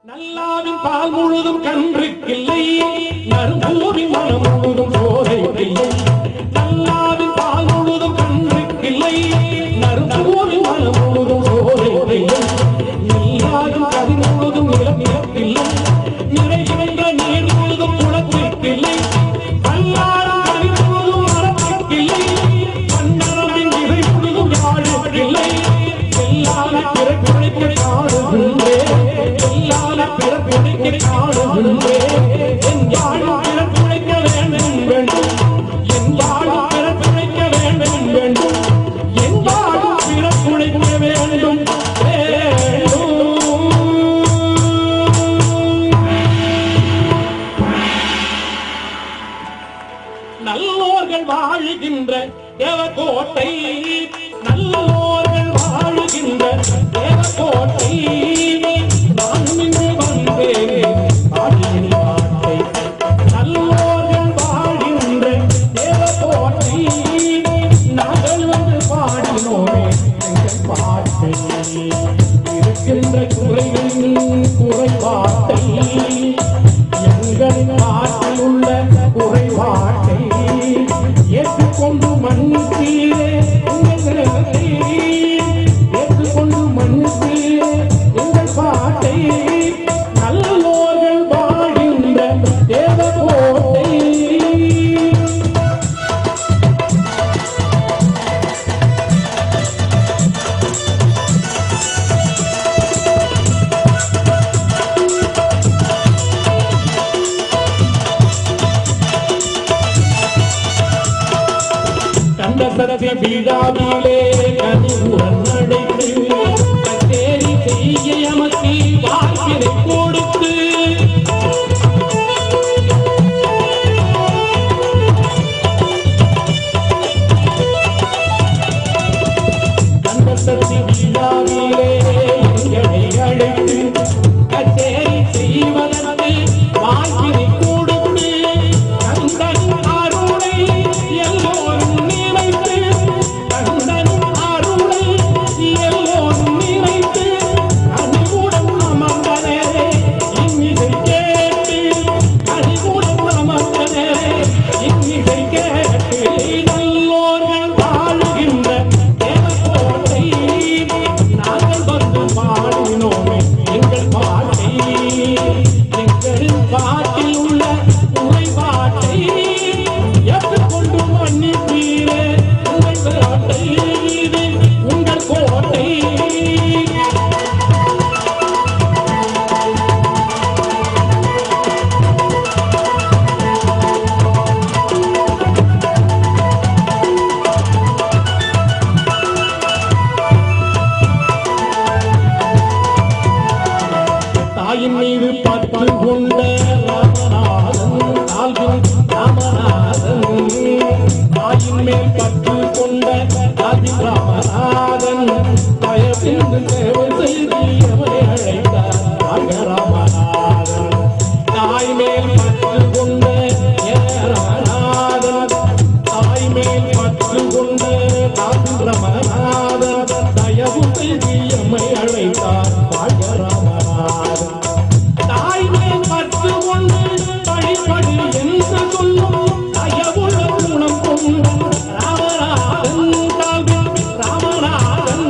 நல்லாவின் பால் முழுதும் கன்றுக்கில்லை, நறும்பூவின் மனம் முழுதும் சோதைக்கில்லை. நல்லாவின் பால் முழுதும் கன்றுக்கில்லை, நறும்பூவின் மனம் முழுதும் சோதைக்கில்லை. நீராகும் கதிர் முழுதும் நிலப்பில்லை, நிறைகின்ற நீர் முழுதும் குளத்திற்கில்லை. பல்லாரும் கதிர் முழுதும் மரத்திற்கில்லை, பன்னரம்பின் இறை முழுதும் யாழுக்கில்லை. எல்லான பிறப்பிழைக்க காணுகின்றே, எல்லான பிறப்பிழைக்க காணுகின்றே. என் யாழும் பிறப்பிழைக்க வேண்டும் வேண்டும், என் யாழும் பிறப்பிழைக்க வேண்டும் வேண்டும், என் யாழும் பிறப்பிழைக்க வேண்டும் வேண்டும். நல்லோர்கள் வாழுகின்ற தேவக்கோட்டை, நல்லோர்கள் வாழுகின்ற தேவக்கோட்டை. நான் இங்கு வந்தேன் ஆடியின் பாட்டை, நல்லோர்கள் வாழ்கின்ற தேவக்கோட்டை. நாங்கள் வந்து பாடினோமே எங்கள் பாட்டை, இருக்கின்ற குறைகளின் குறைபாட்டை, எங்களின் பாட்டில் உள்ள குறைபாட்டை ஏற்றுக்கொண்டு மன்னித்தீரே எங்களை, ஏற்றுக்கொண்டு மன்னித்தீரே எங்கள் பாட்டை. நல்லோர்கள் வாழ்கின்ற தேவக்கோட்டை. கந்தசரதி விழாவிலே கனிவுடன் அழைத்து, கச்சேரி செய்ய எமக்கு வாக்கினை கொடுத்து, கந்தசரதி விழாவிலே எங்களை அழைத்து, கச்சேரி செய்வதற்கு வாக்கினை கொடுத்து, கந்தன் அருளை எல்லோரும் நினைத்து, கந்தன் அருளை எல்லோரும் நினைத்து, கனிவுடன் அமர்ந்தனே இன்னிசை கேட்டு, கனிவுடன் அமர்ந்தனே இன்னிசை கேட்டு. நல்லோர்கள் வாழுகின்ற தேவக்கோட்டை, நாங்கள் வந்து பாடினோமே எங்கள் பாட்டை, எங்களின் பாட்டில் உள்ள குறைபாட்டை ஏற்றுக்கொண்டு மன்னிப்பீரே உங்கள் கோட்டை, இது உங்கள் கோட்டை. தாயின் மீது பற்று கொண்ட ராமநாதன், தாழ்வின் ராமநாதன், தாயின் மேல் பற்று கொண்ட தாழ்வின் ராமநாதன், தயவின்றி சேவை செய்து எவரை அழைத்தார் வாழ்க ராமநாதன். தாய் மேல் பற்று கொண்ட ராமநாதன், தாய் மேல் பற்று கொண்ட தாழ்வின் ராமநாதன், தயவு செய்து எம்மை அழைத்தார் வாழ்க ராமநாதன். தாய்மேல் பற்று கொண்டு வழிபடு என்று சொல்லும் தயவுள்ள குணம் கொண்ட ராமநாதன், தாழ்வின் ராமநாதன்.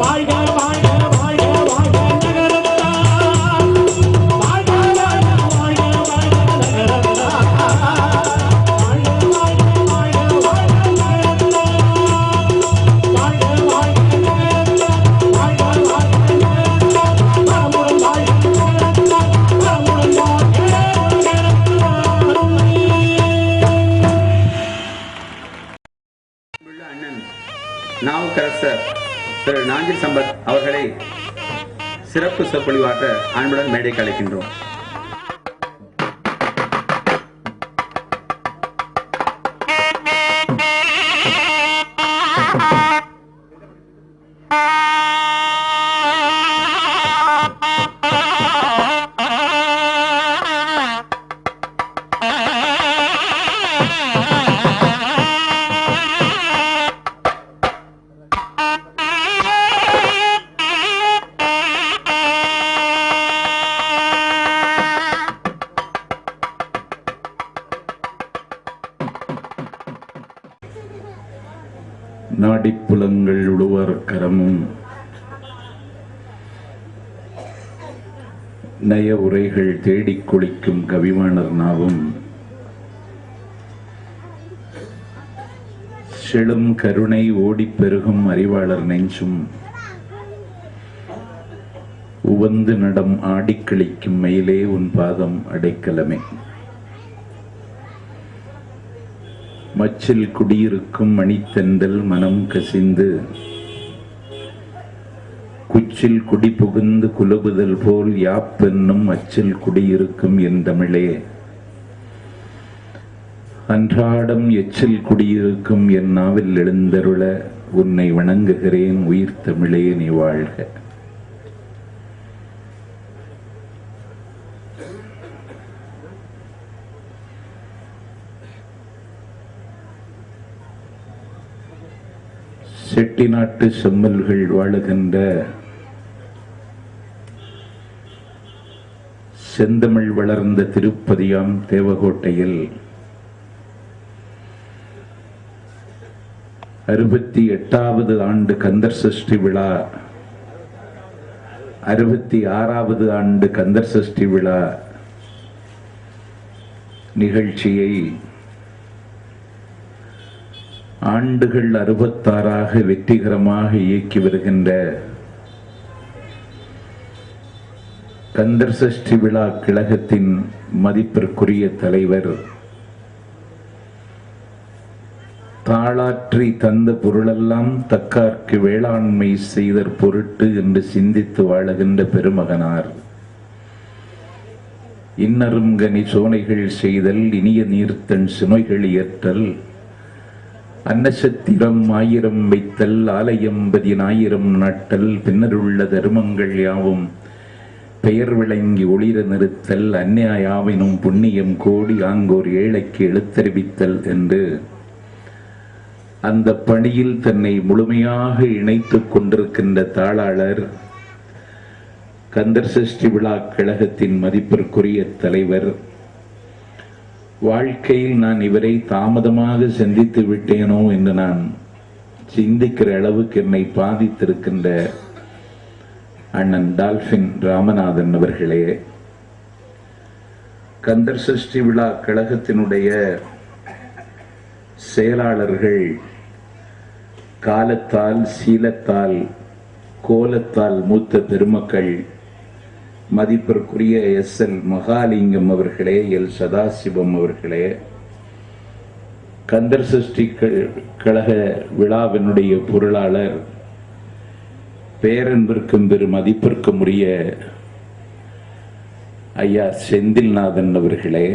வாழ்க வாழ்க வாழ்க வாழ்க நகரத்தார், வாழ்க வாழ்க வாழ்க வாழ்க நகரத்தார், வாழ்க வாழ்க வாழ்க வாழ்க நகரத்தார், வாழ்க வாழ்க நகரத்தார், வாழ்க வாழ்க நகரத்தார், வரமுடன் வாழ்க நகரத்தார், வரமுடன் வாழ்க நகரத்தார். அண்ணன் நாவுக்கரசர் திரு நாஞ்சில் சம்பத் அவர்களை சிறப்பு சொற்பொழிவாற்ற அன்புடன் மேடைக்கு அழைக்கின்றோம். ஆடிப்புலங்கள் உழுவர் கரமும் நய உரைகள் தேடிக் குளிக்கும் கவிவாணர் நாவும் செழும் கருணை ஓடிப் பெருகும் அறிவாளர் நெஞ்சும் உவந்து நடம் ஆடிக்களிக்கும் மயிலே உன் பாதம் அடைக்கலமே. மச்சில் குடியிருக்கும் மணித்தெந்தல் மனம் கசிந்து குச்சில் குடி புகுந்து குலபுதல் போல் யாப்பென்னும் அச்சில் குடியிருக்கும் என் தமிழே. அன்றாடம் எச்சில் குடியிருக்கும் என் நாவில் எழுந்தருள உன்னை வணங்குகிறேன் உயிர் தமிழே, நீ வாழ்க. செட்டிநாட்டு செம்மல்கள் வாழுகின்ற செந்தமிழ் வளர்ந்த திருப்பதியாம் தேவகோட்டையில் 68வது ஆண்டு கந்தர் சஷ்டி விழா, 66வது ஆண்டு கந்தர் சஷ்டி விழா நிகழ்ச்சியை ஆண்டுகள் 66ஆக வெற்றிகரமாக இயக்கி வருகின்ற கந்தர் சஷ்டி விழா கழகத்தின் மதிப்பிற்குரிய தலைவர், தாளாற்றி தந்த பொருளெல்லாம் தக்கார்க்கு வேளாண்மை செய்தற் பொருட்டு என்று சிந்தித்து வாழுகின்ற பெருமகனார், இன்னரும் கனி சோனைகள் செய்தல் இனிய நீர்த்தன் சுமைகள் இயற்றல் அன்னசத்திரம் 1000 வைத்தல் ஆலயம் 10,000 நாட்டல் பின்னருள்ள தர்மங்கள் யாவும் பெயர் விளங்கி ஒளிர நிறுத்தல் அந்நியாயாவினும் புண்ணியம் கோடி ஆங்கோர் ஏழைக்கு எழுத்தறிவித்தல் என்று அந்த பணியில் தன்னை முழுமையாக இணைத்துக் கொண்டிருக்கின்ற தாளாளர், கந்தர் சஷ்டி விழா கழகத்தின் மதிப்பிற்குரிய தலைவர். வாழ்க்கையில் நான் இவரை தாமதமாக சந்தித்து விட்டேனோ என்று நான் சிந்திக்கிற அளவுக்கு என்னை பாதித்திருக்கின்ற அண்ணன் டால்பின் ராமநாதன் அவர்களே, கந்தர் சஷ்டி விழா கழகத்தினுடைய செயலாளர்கள் காலத்தால் சீலத்தால் கோலத்தால் மூத்த பெருமக்கள், மதிப்பிற்குரிய எஸ்.எல். மகாலிங்கம் அவர்களே, எல். சதாசிவம் அவர்களே, கந்தர் சஷ்டி கழக விழாவினுடைய பொருளாளர் பேரன்பிற்கும் பெரு மதிப்பிற்கும் உரிய ஐயா செந்தில்நாதன் அவர்களே,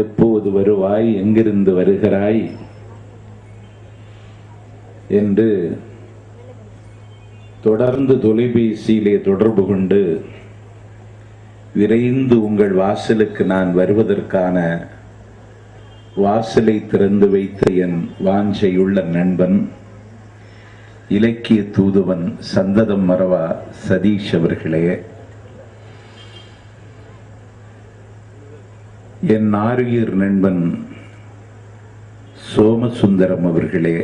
எப்போது வருவாய், எங்கிருந்து வருகிறாய் என்று தொடர்ந்து தொலைபேசியிலே தொடர்பு கொண்டு விரைந்து உங்கள் வாசலுக்கு நான் வருவதற்கான வாசலை திறந்து வைத்த என் வாஞ்சையுள்ள நண்பன், இலக்கிய தூதுவன் சந்ததம் மறவா சதீஷ் அவர்களே, என் ஆருயிர் நண்பன் சோமசுந்தரம் அவர்களே,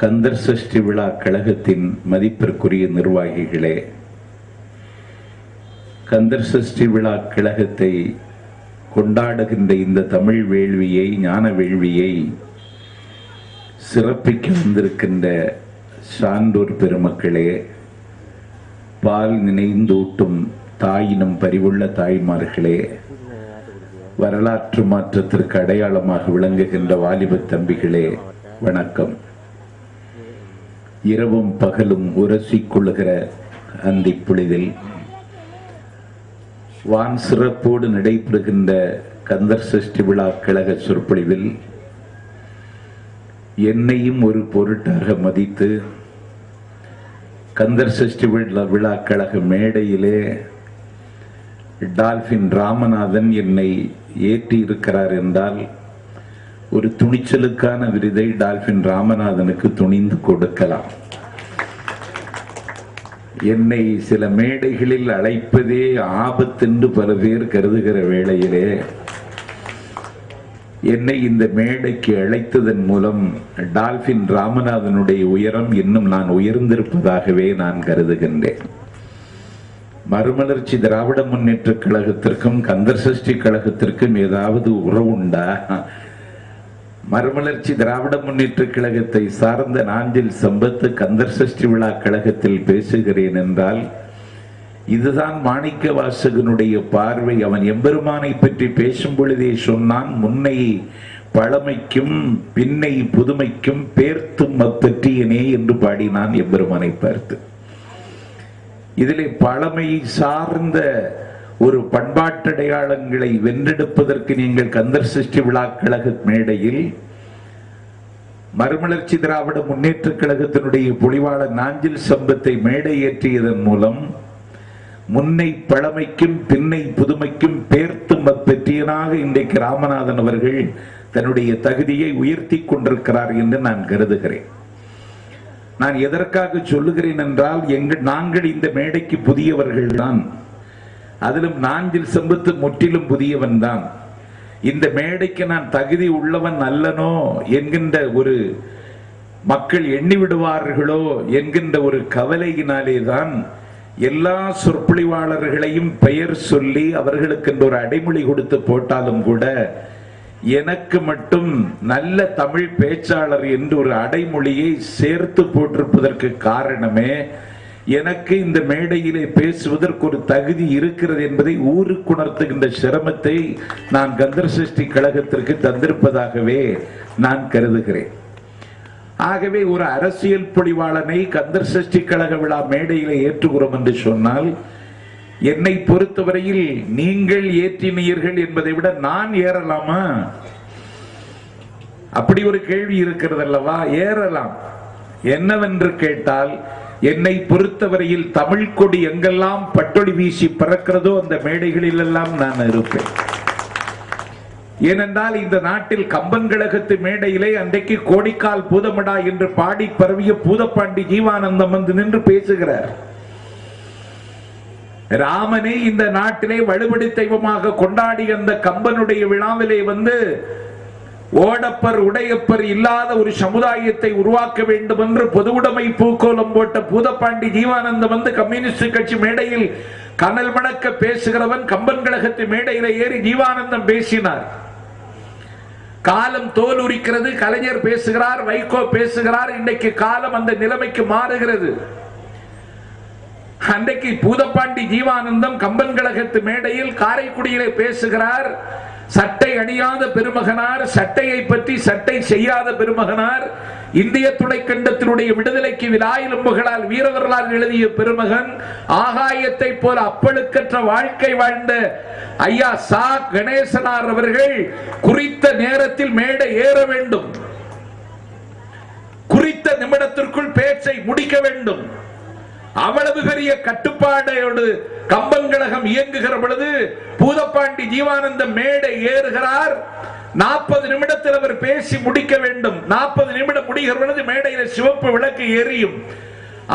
கந்தர் சஷ்டி விழா கழகத்தின் மதிப்பிற்குரிய நிர்வாகிகளே, கந்தர் சஷ்டி விழா கழகத்தை கொண்டாடுகின்ற இந்த தமிழ் வேள்வியை, ஞான வேள்வியை சிறப்பிக்க வந்திருக்கின்ற சான்றோர் பெருமக்களே, பால் நினைந்தூட்டும் தாயினம் பரிவுள்ள தாய்மார்களே, வரலாற்று மாற்றத்திற்கு அடையாளமாக விளங்குகின்ற வாலிப தம்பிகளே, வணக்கம். இரவும் பகலும் உரசிக்கொள்ளுகிற அந்தி பொழுதில் வான் சிறப்போடு நடைபெறுகின்ற கந்தர் சஷ்டி விழா கழக சொற்பொழிவில் என்னையும் ஒரு பொருட்டாக மதித்து கந்தர் சஷ்டி விழா கழக மேடையிலே டால்பின் ராமநாதன் என்னை ஏற்றி இருக்கிறார் என்றால் ஒரு துணிச்சலுக்கான விருதை டால்பின் ராமநாதனுக்கு துணிந்து கொடுக்கலாம். என்னை சில மேடைகளில் அழைப்பதே ஆபத்தென்று பல பேர் கருதுகிற வேளையிலே என்னை இந்த மேடைக்கு அழைத்ததன் மூலம் டால்பின் ராமநாதனுடைய உயரம் இன்னும் நான் உயர்ந்திருப்பதாகவே நான் கருதுகின்றேன். மறுமலர்ச்சி திராவிட முன்னேற்ற கழகத்திற்கும் கந்தர் சஷ்டி கழகத்திற்கும் ஏதாவது உறவுண்டா? மறுமலர்ச்சி திராவிட முன்னேற்ற கழகத்தை சார்ந்த நாஞ்சில் சம்பத் கந்தர் சஷ்டி விழா கழகத்தில் பேசுகிறேன் என்றால் இதுதான் மாணிக்க வாசகனுடைய பார்வை. அவன் எம்பெருமானை பற்றி பேசும் பொழுதே சொன்னான், முன்னை பழமைக்கும் பின்னை புதுமைக்கும் பேர்த்தும் அப்பற்றியனே என்று பாடினான் எம்பெருமானை பார்த்து. இதிலே பழமை சார்ந்த ஒரு பண்பாட்டடையாளங்களை வென்றெடுப்பதற்கு நீங்கள் கந்தர் சஷ்டி விழா கழக மேடையில் மறுமலர்ச்சி திராவிட முன்னேற்ற கழகத்தினுடைய பொலிவாளர் நாஞ்சில் சம்பத்தை மேடை ஏற்றியதன் மூலம் முன்னை பழமைக்கும் பின்னை புதுமைக்கும் பேர்த்தும் அப்பெற்றியனாக இன்றைக்கு ராமநாதன் அவர்கள் தன்னுடைய தகுதியை உயர்த்தி கொண்டிருக்கிறார் என்று நான் கருதுகிறேன். நான் எதற்காக சொல்லுகிறேன் என்றால் நாங்கள் இந்த மேடைக்கு புதியவர்கள் தான். அதிலும் நாஞ்சில் சம்பத்து முற்றிலும் புதியவன் தான். இந்த மேடைக்கு நான் தகுதி உள்ளவன் அல்லனோ என்கின்ற ஒரு மக்கள் எண்ணிவிடுவார்களோ என்கின்ற ஒரு கவலையினாலே தான் எல்லா சொற்பொழிவாளர்களையும் பெயர் சொல்லி அவர்களுக்கு ஒரு அடைமொழி கொடுத்து போட்டாலும் கூட எனக்கு மட்டும் நல்ல தமிழ் பேச்சாளர் என்று ஒரு அடைமொழியை சேர்த்து போட்டிருப்பதற்கு காரணமே எனக்கு இந்த மேடையிலே பேசுவதற்கு ஒரு தகுதி இருக்கிறது என்பதை ஊருக்கு உணர்த்துகின்ற சிரமத்தை நான் கந்தர் சஷ்டி கழகத்திற்கு தந்திருப்பதாகவே நான் கருதுகிறேன். ஆகவே ஒரு அரசியல் பொழிவாளனை கந்தர் சஷ்டி கழக விழா மேடையிலே ஏற்றுகிறோம் என்று சொன்னால் என்னை பொறுத்தவரையில் நீங்கள் ஏற்றினீர்கள் என்பதை விட நான் ஏறலாமா? அப்படி ஒரு கேள்வி இருக்கிறது அல்லவா? ஏறலாம். என்னவென்று கேட்டால் என்னை பொறுத்தவரையில் தமிழ் கொடி எங்கெல்லாம் பட்டொளி வீசி பறக்கிறதோ அந்த மேடைகளில் எல்லாம் நான் இருப்பேன். ஏனென்றால் இந்த நாட்டில் கம்பன் கழகத்து மேடையிலே அன்றைக்கு கோடிக்கால் பூதமடா என்று பாடி பரவிய பூதப்பாண்டி ஜீவானந்தம் வந்து நின்று பேசுகிறார். ராமனை இந்த நாட்டிலே வழிபடி தெய்வமாக கொண்டாடி அந்த கம்பனுடைய விழாவிலே வந்து ஓடப்பர் உடையப்பர் இல்லாத ஒரு சமுதாயத்தை உருவாக்க வேண்டும் என்று பொதுவுடைமை பூக்கோலம் போட்ட பூதப்பாண்டி ஜீவானந்தம் வந்து கம்யூனிஸ்ட் கட்சி மேடையில் கனல் மணக்க பேசுகிறவன் கம்பன் கழகத்து மேடையில ஏறி ஜீவானந்தம் பேசினார். காலம் தோல் உரிக்கிறது. கலைஞர் பேசுகிறார், வைகோ பேசுகிறார். இன்றைக்கு காலம் அந்த நிலைமைக்கு மாறுகிறது. அன்றைக்கு பூதப்பாண்டி ஜீவானந்தம் கம்பன் கழகத்து மேடையில் காரைக்குடியிலே பேசுகிறார். சட்டை அணியாத பெருமகனார், சட்டையை பற்றி சட்டை செய்யாத பெருமகனார், இந்திய துணைக்கண்டத்தினுடைய விடுதலைக்கு விலாயிலும்புகளால் வீரவர்களால் எழுதிய பெருமகன், ஆகாயத்தை போல அப்பழுக்கற்ற வாழ்க்கை வாழ்ந்த ஐயா சா கணேசனார் அவர்கள் குறித்த நேரத்தில் மேடை ஏற வேண்டும், குறித்த நிமிடத்திற்குள் பேச்சை முடிக்க வேண்டும். அவ்வளவு பெரிய கட்டுப்பாடோடு கம்பன் கழகம் இயங்குகிற பொழுது பூதப்பாண்டி ஜீவானந்தம் மேடை ஏறுகிறார். 40 நிமிடத்தில் அவர் பேசி முடிக்க வேண்டும். 40 நிமிடம் முடிகிற பொழுது மேடையில் சிவப்பு விளக்கு எரியும்.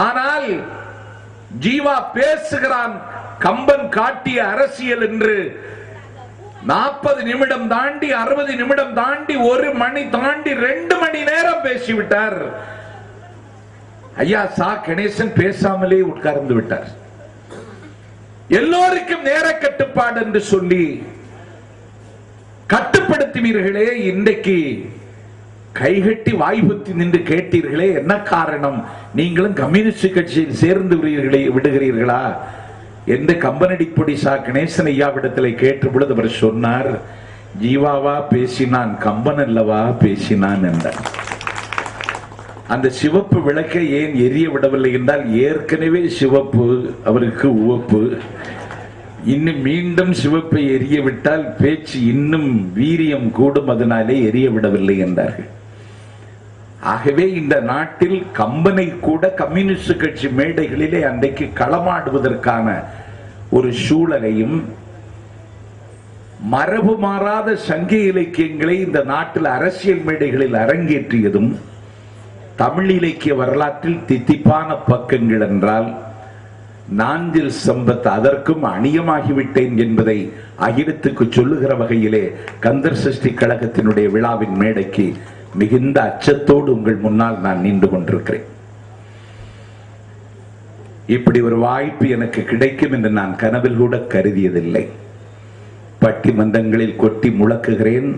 ஆனால் ஜீவா பேசுகிறான், கம்பன் காட்டிய அரசியல் என்று 40 நிமிடம் தாண்டி 60 நிமிடம் தாண்டி 1 மணி தாண்டி 2 மணி நேரம் பேசிவிட்டார். ஐயா சா கணேசன் பேசாமலே உட்கார்ந்து விட்டார். எல்லோருக்கும் நேர கட்டுப்பாடு என்று சொல்லி கட்டுப்படுத்துவீர்களே, இன்றைக்கு கைகட்டி வாய்ப்புத்தி நின்று கேட்டீர்களே, என்ன காரணம்? நீங்களும் கம்யூனிஸ்ட் கட்சியில் சேர்ந்து விடுகிறீர்களா என்று கம்பனடிப்பொடி சா கணேசன் ஐயாவிடத்தில் கேட்ட பொழுது அவர் சொன்னார், ஜீவாவா பேசினான், கம்பன் அல்லவா பேசினான் என்றார். அந்த சிவப்பு விளக்கை ஏன் எரிய விடவில்லை என்றால் ஏற்கனவே சிவப்பு அவருக்கு உவப்பு, இன்னும் மீண்டும் சிவப்பை எரிய விட்டால் பேச்சு இன்னும் வீரியம் கூடும், அதனாலே எரிய விடவில்லை என்றார்கள். ஆகவே இந்த நாட்டில் கம்பனை கூட கம்யூனிஸ்ட் கட்சி மேடைகளிலே அன்றைக்கு களமாடுவதற்கான ஒரு சூழலையும் மரபு மாறாத சங்க இலக்கியங்களை இந்த நாட்டில் அரசியல் மேடைகளில் அரங்கேற்றியதும் தமிழ் இலக்கிய வரலாற்றில் தித்திப்பான பக்கங்கள் என்றால் நாஞ்சில் சம்பத் அதற்கும் அணியமாகிவிட்டேன் என்பதை அகிலத்துக்கு சொல்லுகிற வகையிலே கந்தர் சஷ்டி கழகத்தினுடைய விழாவின் மேடைக்கு மிகுந்த அச்சத்தோடு உங்கள் முன்னால் நான் நின்று கொண்டிருக்கிறேன். இப்படி ஒரு வாய்ப்பு எனக்கு கிடைக்கும் என்று நான் கனவில் கூட கருதியதில்லை. பட்டிமன்றங்களில் கொட்டி முழக்குகிறேன்,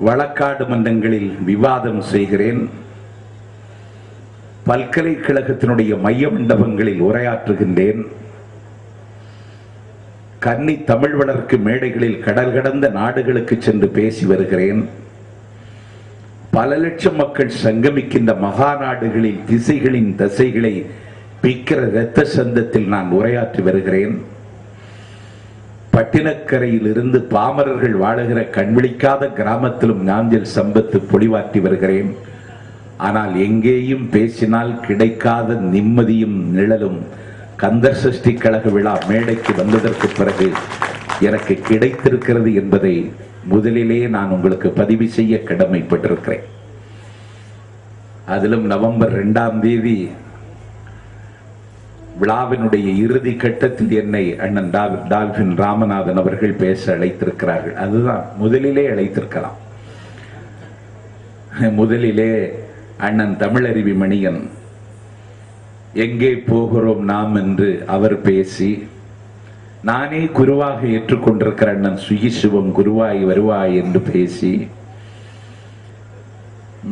வழக்காடு மன்றங்களில் விவாதம் செய்கிறேன், பல்கலைக்கழகத்தினுடைய மைய மண்டபங்களில் உரையாற்றுகின்றேன், கன்னி தமிழ் வளர்க்கு மேடைகளில் கடல் கடந்த நாடுகளுக்கு சென்று பேசி வருகிறேன். பல லட்சம் மக்கள் சங்கமிக்கின்ற மகா நாடுகளில் திசைகளின் தசைகளை பிக்கிற இரத்த சந்தத்தில் நான் உரையாற்றி வருகிறேன். பட்டினக்கரையில் இருந்து பாமரர்கள் வாழுகிற கண்விழிக்காத கிராமத்திலும் நாஞ்சில் சம்பத்து பொலிவாற்றி வருகிறேன். ஆனால் எங்கேயும் பேசினால் கிடைக்காத நிம்மதியும் நிழலும் கந்தர் சஷ்டி கழக விழா மேடைக்கு வந்ததற்கு பிறகு எனக்கு கிடைத்திருக்கிறது என்பதை முதலிலே நான் உங்களுக்கு பதிவு செய்ய கடமைப்பட்டிருக்கிறேன். அதிலும் நவம்பர் 2ஆம் தேதி விழாவினுடைய இறுதி கட்டத்தில் என்னை அண்ணன் டால்பின் ராமநாதன் அவர்கள் பேச அழைத்திருக்கிறார்கள். அதுதான் முதலிலே அழைத்திருக்கலாம். முதலிலே அண்ணன் தமிழருவி மணியன் எங்கே போகிறோம் நாம் என்று அவர் பேசி, நானே குருவாக ஏற்றுக்கொண்டிருக்கிற அண்ணன் சுகிசிவம் குருவாய் வருவாய் என்று பேசி,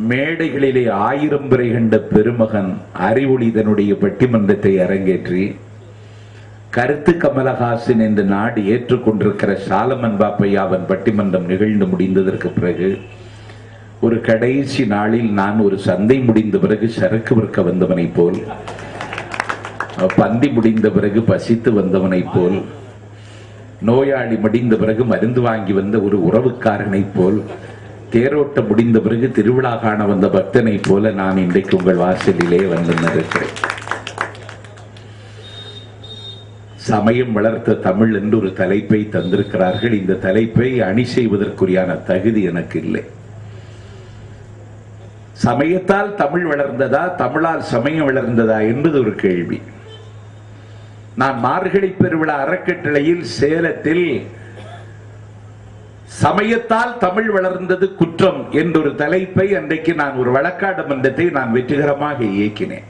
மேடைகளிலே 1000 பிறை கண்ட பெருமகன் அறிவொளிதனுடைய பட்டிமன்றத்தை அரங்கேற்றி, கருத்து கமலஹாசன் என்று நாடு ஏற்றுக்கொண்டிருக்கிற சாலமன் பாப்பையாவன் பட்டிமன்றம் நிகழ்ந்து முடிந்ததற்கு பிறகு ஒரு கடைசி நாளில் நான் ஒரு சந்தை முடிந்த பிறகு சரக்கு விற்க வந்தவனை போல், பந்தி முடிந்த பிறகு பசித்து வந்தவனை போல், நோயாளி முடிந்த பிறகு மருந்து வாங்கி வந்த ஒரு உறவுக்காரனை போல், தேரோட்டம் முடிந்த பிறகு திருவிழா காண வந்த பக்தனை போல நான் இன்றைக்கு உங்கள் வாசலிலே வந்து நிற்கிறேன். சமயம் வளர்த்த தமிழ் என்று ஒரு தலைப்பை தந்திருக்கிறார்கள். இந்த தலைப்பை அணி செய்வதற்குரியான தகுதி எனக்கு இல்லை. சமயத்தால் தமிழ் வளர்ந்ததா, தமிழால் சமயம் வளர்ந்ததா என்பது ஒரு கேள்வி. நான் மார்கழி பெருவிழா அறக்கட்டளையில் சேலத்தில் சமயத்தால் தமிழ் வளர்ந்தது குற்றம் என்றொரு தலைப்பை அன்றைக்கு நான் ஒரு வழக்காடு மன்றத்தை நான் வெற்றிகரமாக இயக்கினேன்.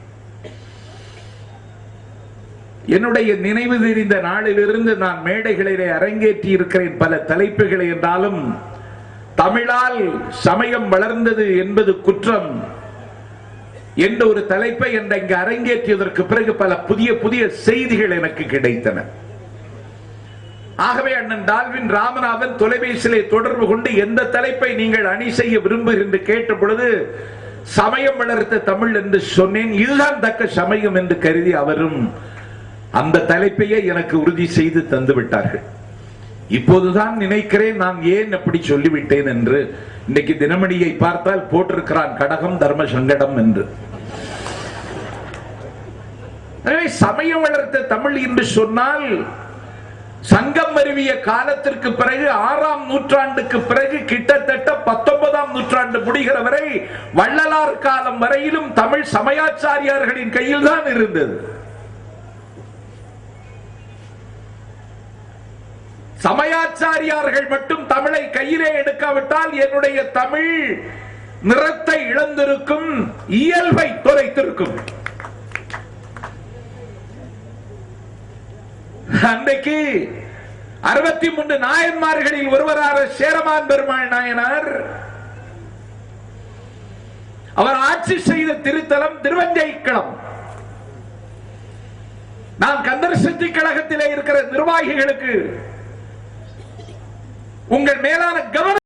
என்னுடைய நினைவு தெரிந்த நாளிலிருந்து நான் மேடைகளிலே அரங்கேற்றி இருக்கிறேன் பல தலைப்புகளை. என்றாலும் தமிழால் சமயம் வளர்ந்தது என்பது குற்றம் என்ற ஒரு தலைப்பை இங்கு அரங்கேற்றியதற்கு பிறகு பல புதிய புதிய செய்திகள் எனக்கு கிடைத்தன. ஆகவே அண்ணன் டால்வின் ராமநாதன் தொலைபேசியிலே தொடர்பு கொண்டு எந்த தலைப்பை நீங்கள் அணி செய்ய விரும்புகிறீர்கள் என்று கேட்ட பொழுது சமயம் வளர்த்த தமிழ் என்று சொன்னேன். இதுதான் தக்க சமயம் என்று கருதி அவரும் அந்த தலைப்பையே எனக்கு உறுதி செய்து தந்து விட்டார்கள். இப்போதுதான் நினைக்கிறேன் நான் ஏன் அப்படி சொல்லிவிட்டேன் என்று. இன்னைக்கு தினமணியை பார்த்தால் போட்டிருக்கிறான் கடகம் தர்ம சங்கடம் என்று. சமயம் வளர்த்த தமிழ் என்று சொன்னால் சங்கம் அருவிய காலத்திற்கு பிறகு 6ஆம் நூற்றாண்டுக்கு பிறகு கிட்டத்தட்ட 19ஆம் நூற்றாண்டு முடிகிற வரை வள்ளலார் காலம் வரையிலும் தமிழ் சமயாச்சாரியார்களின் கையில் தான் இருந்தது. சமயாச்சாரியார்கள் மட்டும் தமிழை கையிலே எடுக்காவிட்டால் என்னுடைய தமிழ் நிறத்தை இழந்திருக்கும், இயல்பை தொலைத்திருக்கும். அன்றைக்கு 63 நாயன்மார்களில் ஒருவரான சேரமான் பெருமாள் நாயனார் அவர் ஆட்சி செய்த திருத்தலம் திருவஞ்சைக்களம். நான் கந்தர் சஷ்டி கழகத்திலே இருக்கிற நிர்வாகிகளுக்கு உங்கள் மேலான கவனம்